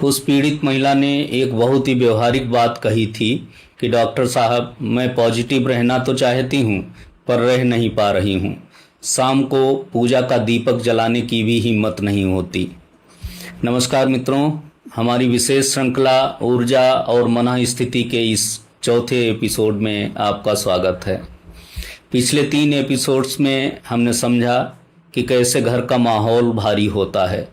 उस पीड़ित महिला ने एक बहुत ही व्यवहारिक बात कही थी कि डॉक्टर साहब, मैं पॉजिटिव रहना तो चाहती हूँ पर रह नहीं पा रही हूँ। शाम को पूजा का दीपक जलाने की भी हिम्मत नहीं होती। नमस्कार मित्रों, हमारी विशेष श्रृंखला ऊर्जा और मन स्थिति के इस चौथे एपिसोड में आपका स्वागत है। पिछले 3 एपिसोड्स में हमने समझा कि कैसे घर का माहौल भारी होता है,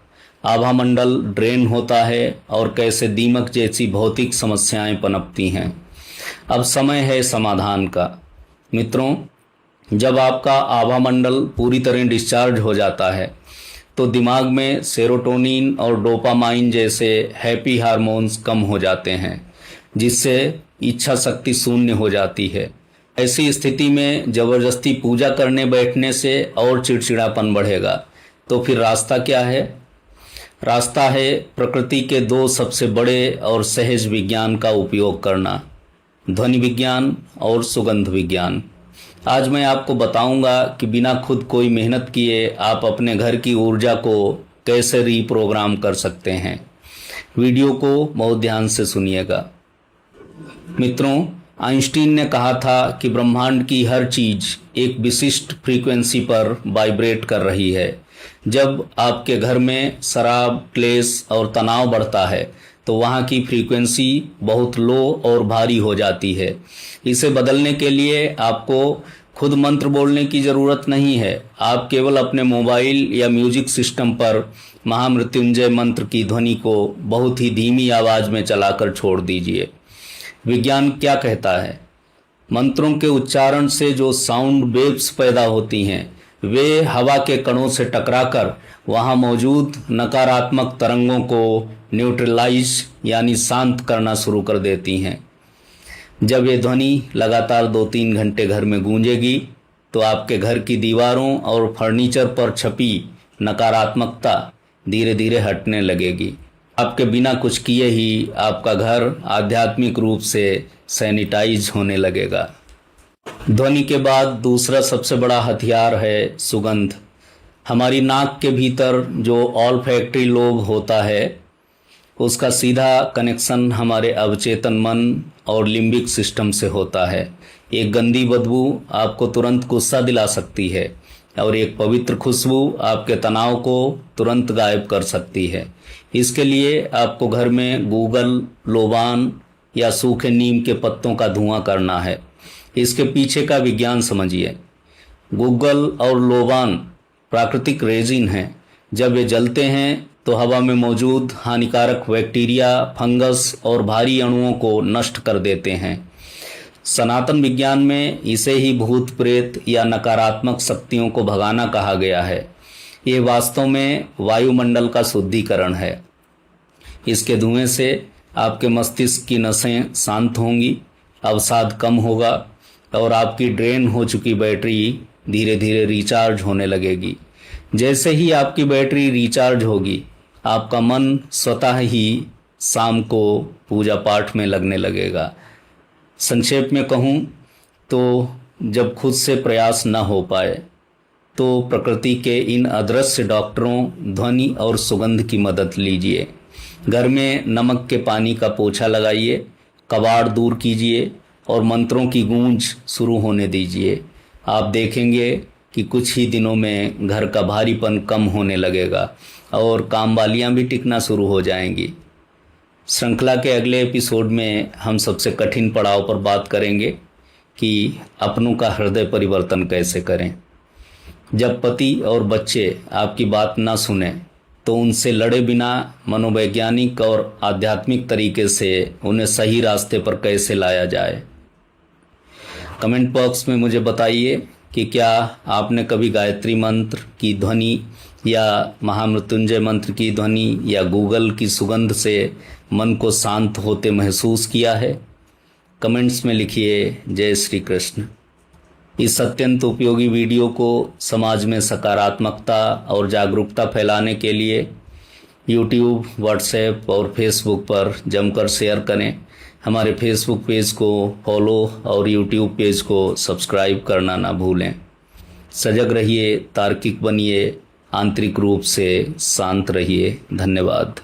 आभा मंडल ड्रेन होता है और कैसे दीमक जैसी भौतिक समस्याएं पनपती हैं। अब समय है समाधान का। मित्रों, जब आपका आभा मंडल पूरी तरह डिस्चार्ज हो जाता है तो दिमाग में सेरोटोनिन और डोपामाइन जैसे हैप्पी हार्मोन्स कम हो जाते हैं, जिससे इच्छा शक्ति शून्य हो जाती है। ऐसी स्थिति में जबरदस्ती पूजा करने बैठने से और चिड़चिड़ापन बढ़ेगा। तो फिर रास्ता क्या है? रास्ता है प्रकृति के 2 सबसे बड़े और सहज विज्ञान का उपयोग करना, ध्वनि विज्ञान और सुगंध विज्ञान। आज मैं आपको बताऊंगा कि बिना खुद कोई मेहनत किए आप अपने घर की ऊर्जा को कैसे रीप्रोग्राम कर सकते हैं। वीडियो को बहुत ध्यान से सुनिएगा। मित्रों, आइंस्टीन ने कहा था कि ब्रह्मांड की हर चीज एक विशिष्ट फ्रीक्वेंसी पर वाइब्रेट कर रही है। जब आपके घर में शराब, क्लेश और तनाव बढ़ता है तो वहाँ की फ्रीक्वेंसी बहुत लो और भारी हो जाती है। इसे बदलने के लिए आपको खुद मंत्र बोलने की ज़रूरत नहीं है। आप केवल अपने मोबाइल या म्यूजिक सिस्टम पर महामृत्युंजय मंत्र की ध्वनि को बहुत ही धीमी आवाज़ में चलाकर छोड़ दीजिए। विज्ञान क्या कहता है? मंत्रों के उच्चारण से जो साउंड वेव्स पैदा होती हैं वे हवा के कणों से टकराकर वहाँ मौजूद नकारात्मक तरंगों को न्यूट्रलाइज यानी शांत करना शुरू कर देती हैं। जब ये ध्वनि लगातार 2-3 घंटे घर में गूंजेगी तो आपके घर की दीवारों और फर्नीचर पर छपी नकारात्मकता धीरे धीरे हटने लगेगी। आपके बिना कुछ किए ही आपका घर आध्यात्मिक रूप से सैनिटाइज होने लगेगा। ध्वनि के बाद दूसरा सबसे बड़ा हथियार है सुगंध। हमारी नाक के भीतर जो ऑल्फैक्टरी लोब होता है उसका सीधा कनेक्शन हमारे अवचेतन मन और लिम्बिक सिस्टम से होता है। एक गंदी बदबू आपको तुरंत गुस्सा दिला सकती है और एक पवित्र खुशबू आपके तनाव को तुरंत गायब कर सकती है। इसके लिए आपको घर में गूगल, लोबान या सूखे नीम के पत्तों का धुआं करना है। इसके पीछे का विज्ञान समझिए। गूगल और लोबान प्राकृतिक रेजिन हैं। जब वे जलते हैं तो हवा में मौजूद हानिकारक बैक्टीरिया, फंगस और भारी अणुओं को नष्ट कर देते हैं। सनातन विज्ञान में इसे ही भूत प्रेत या नकारात्मक शक्तियों को भगाना कहा गया है। ये वास्तव में वायुमंडल का शुद्धिकरण है। इसके धुएं से आपके मस्तिष्क की नसें शांत होंगी, अवसाद कम होगा और आपकी ड्रेन हो चुकी बैटरी धीरे धीरे रिचार्ज होने लगेगी। जैसे ही आपकी बैटरी रिचार्ज होगी, आपका मन स्वतः ही शाम को पूजा पाठ में लगने लगेगा। संक्षेप में कहूँ तो जब खुद से प्रयास न हो पाए तो प्रकृति के इन अदृश्य डॉक्टरों ध्वनि और सुगंध की मदद लीजिए। घर में नमक के पानी का पोछा लगाइए, कबाड़ दूर कीजिए और मंत्रों की गूंज शुरू होने दीजिए। आप देखेंगे कि कुछ ही दिनों में घर का भारीपन कम होने लगेगा और कामवालियाँ भी टिकना शुरू हो जाएंगी। श्रृंखला के अगले एपिसोड में हम सबसे कठिन पड़ाव पर बात करेंगे कि अपनों का हृदय परिवर्तन कैसे करें। जब पति और बच्चे आपकी बात ना सुने तो उनसे लड़े बिना मनोवैज्ञानिक और आध्यात्मिक तरीके से उन्हें सही रास्ते पर कैसे लाया जाए। कमेंट बॉक्स में मुझे बताइए कि क्या आपने कभी गायत्री मंत्र की ध्वनि या महामृत्युंजय मंत्र की ध्वनि या गूगल की सुगंध से मन को शांत होते महसूस किया है? कमेंट्स में लिखिए। जय श्री कृष्ण। इस अत्यंत उपयोगी वीडियो को समाज में सकारात्मकता और जागरूकता फैलाने के लिए यूट्यूब, व्हाट्सएप और फेसबुक पर जमकर शेयर करें। हमारे फेसबुक पेज को फॉलो और यूट्यूब पेज को सब्सक्राइब करना ना भूलें। सजग रहिए, तार्किक बनिए, आंतरिक रूप से शांत रहिए। धन्यवाद।